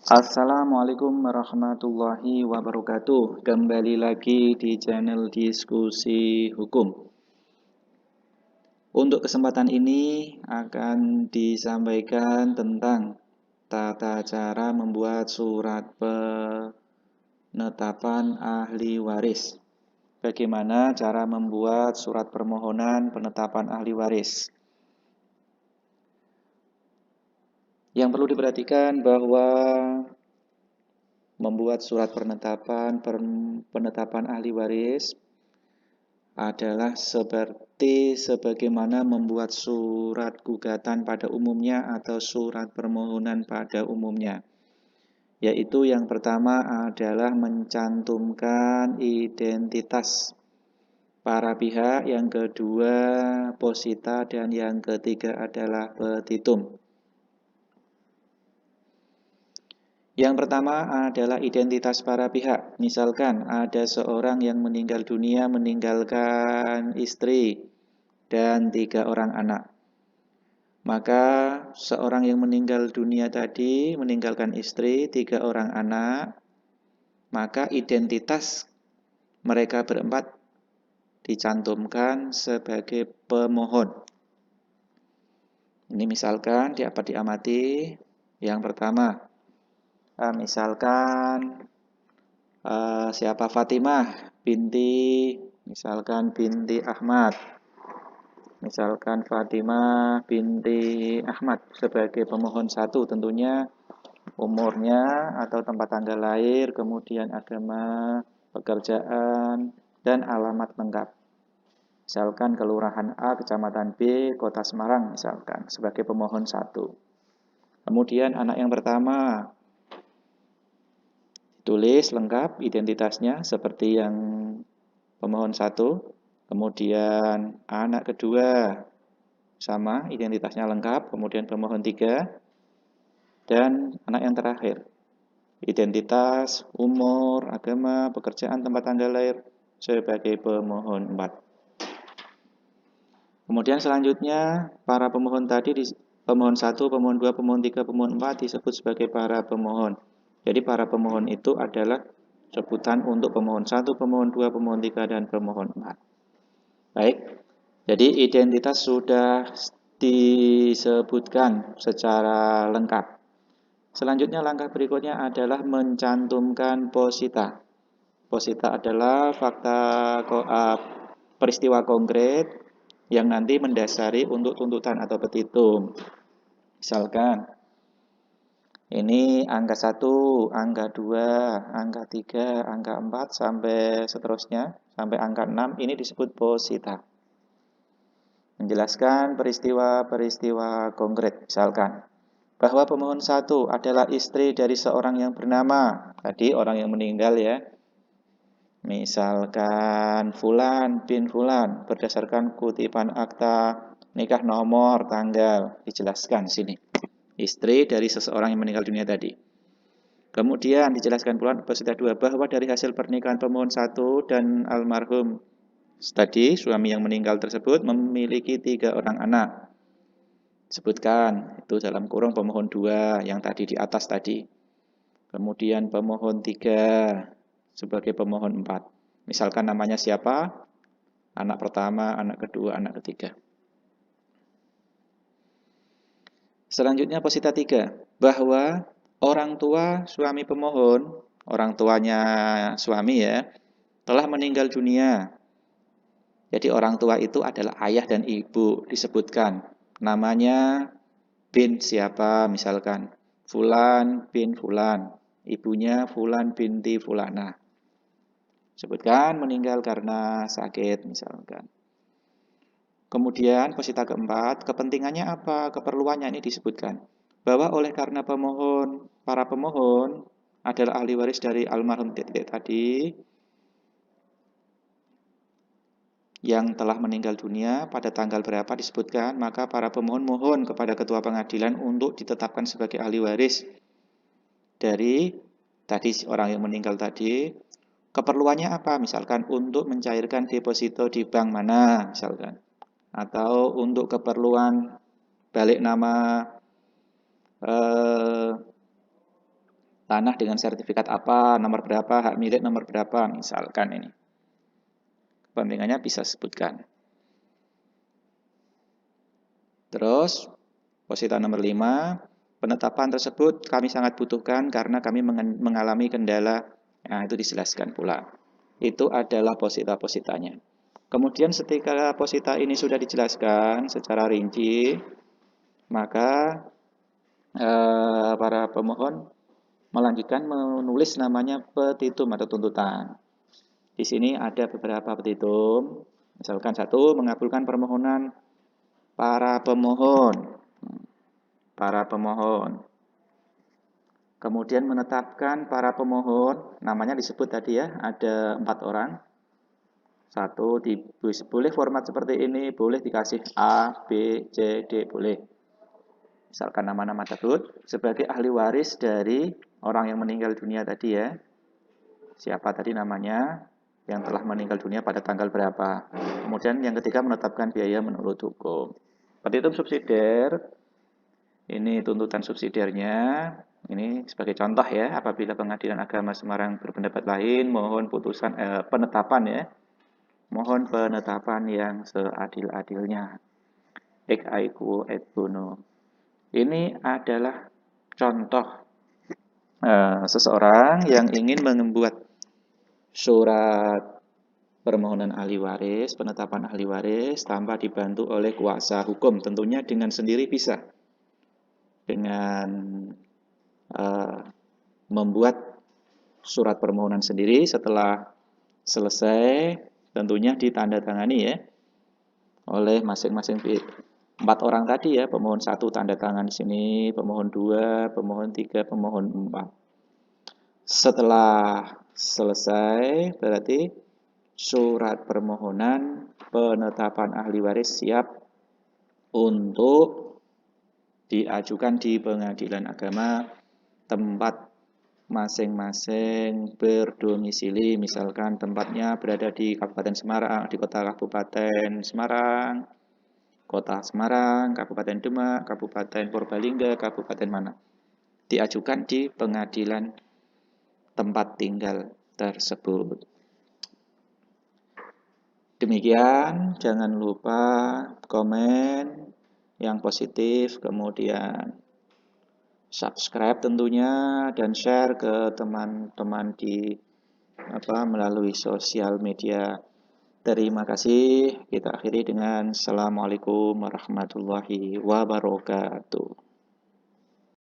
Assalamualaikum warahmatullahi wabarakatuh. Kembali lagi di channel diskusi hukum. Untuk kesempatan ini akan disampaikan tentang tata cara membuat surat penetapan ahli waris. Bagaimana cara membuat surat permohonan penetapan ahli waris? Yang perlu diperhatikan bahwa membuat surat penetapan ahli waris adalah sebagaimana membuat surat gugatan pada umumnya atau surat permohonan pada umumnya. Yaitu yang pertama adalah mencantumkan identitas para pihak, yang kedua posita, dan yang ketiga adalah petitum. Yang pertama adalah identitas para pihak. Misalkan ada seorang yang meninggal dunia meninggalkan istri dan 3 orang anak. Maka seorang yang meninggal dunia tadi meninggalkan istri, 3 orang anak, maka identitas mereka berempat dicantumkan sebagai pemohon. Ini misalkan dapat diamati. Yang pertama, misalkan siapa Fatimah binti Ahmad. Misalkan Fatimah binti Ahmad sebagai pemohon 1, tentunya umurnya atau tempat tanggal lahir, kemudian agama, pekerjaan, dan alamat lengkap. Misalkan Kelurahan A, Kecamatan B, Kota Semarang, misalkan sebagai pemohon 1. Kemudian anak yang pertama tulis lengkap identitasnya seperti yang pemohon 1. Kemudian anak kedua sama identitasnya lengkap. Kemudian pemohon 3. Dan anak yang terakhir identitas, umur, agama, pekerjaan, tempat tanggal lahir sebagai pemohon 4. Kemudian selanjutnya para pemohon tadi pemohon 1, pemohon 2, pemohon 3, pemohon 4 disebut sebagai para pemohon. Jadi para pemohon itu adalah sebutan untuk pemohon 1, pemohon 2, pemohon 3, dan pemohon 4. Baik, jadi identitas sudah disebutkan secara lengkap. Selanjutnya langkah berikutnya adalah mencantumkan posita. Posita adalah peristiwa konkret yang nanti mendasari untuk tuntutan atau petitum. Misalkan ini angka 1, angka 2, angka 3, angka 4, sampai seterusnya, sampai angka 6, ini disebut posita. Menjelaskan peristiwa-peristiwa konkret. Misalkan, bahwa pemohon 1 adalah istri dari seorang yang bernama, tadi orang yang meninggal ya. Misalkan Fulan bin Fulan, berdasarkan kutipan akta nikah nomor, tanggal, dijelaskan sini. Istri dari seseorang yang meninggal dunia tadi. Kemudian dijelaskan pula posita 2 bahwa dari hasil pernikahan pemohon 1 dan almarhum tadi suami yang meninggal tersebut memiliki 3 orang anak. Sebutkan itu dalam kurung pemohon 2 yang tadi di atas tadi. Kemudian pemohon 3 sebagai pemohon 4. Misalkan namanya siapa? Anak pertama, anak kedua, anak ketiga. Selanjutnya posita 3, bahwa orang tua suami pemohon, orang tuanya suami ya, telah meninggal dunia. Jadi orang tua itu adalah ayah dan ibu, disebutkan. Namanya bin siapa, misalkan Fulan bin Fulan, ibunya Fulan binti Fulana. Sebutkan meninggal karena sakit, misalkan. Kemudian posita keempat, kepentingannya apa? Keperluannya ini disebutkan. Bahwa oleh karena para pemohon adalah ahli waris dari almarhum tadi yang telah meninggal dunia pada tanggal berapa disebutkan, maka para pemohon mohon kepada ketua pengadilan untuk ditetapkan sebagai ahli waris dari tadi orang yang meninggal tadi. Keperluannya apa? Misalkan untuk mencairkan deposito di bank mana, misalkan. Atau untuk keperluan balik nama Tanah dengan sertifikat apa, nomor berapa, hak milik nomor berapa, misalkan ini. Kepentingannya bisa sebutkan. Terus, posita nomor 5, penetapan tersebut kami sangat butuhkan karena kami mengalami kendala. Nah, itu dijelaskan pula. Itu adalah posita-positanya. Kemudian ketika posita ini sudah dijelaskan secara rinci, maka para pemohon melanjutkan menulis namanya petitum atau tuntutan. Di sini ada beberapa petitum. Misalkan 1, mengabulkan permohonan para pemohon. Kemudian menetapkan para pemohon, namanya disebut tadi ya, ada 4 orang. 1, boleh format seperti ini, boleh dikasih A, B, C, D, boleh. Misalkan nama-nama tersebut sebagai ahli waris dari orang yang meninggal dunia tadi ya. Siapa tadi namanya yang telah meninggal dunia pada tanggal berapa. Kemudian yang ketiga menetapkan biaya menurut hukum. Petitum subsidiar, ini tuntutan subsidiarnya. Ini sebagai contoh ya, apabila Pengadilan Agama Semarang berpendapat lain, mohon putusan penetapan ya. Mohon penetapan yang seadil-adilnya. Ex aequo et bono. Ini adalah contoh seseorang yang ingin membuat surat permohonan ahli waris, penetapan ahli waris tanpa dibantu oleh kuasa hukum. Tentunya dengan sendiri bisa. Dengan membuat surat permohonan sendiri setelah selesai tentunya ditandatangani ya oleh masing-masing 4 orang tadi ya, pemohon 1 tanda tangan di sini, pemohon 2, pemohon 3, pemohon 4. Setelah selesai berarti surat permohonan penetapan ahli waris siap untuk diajukan di Pengadilan Agama tempat masing-masing berdomisili, misalkan tempatnya berada di Kabupaten Semarang, di kota Kabupaten Semarang, Kota Semarang, Kabupaten Demak, Kabupaten Purbalingga, Kabupaten mana. Diajukan di pengadilan tempat tinggal tersebut. Demikian, jangan lupa komen yang positif, kemudian subscribe tentunya dan share ke teman-teman di melalui sosial media. Terima kasih. Kita akhiri dengan Assalamualaikum warahmatullahi wabarakatuh.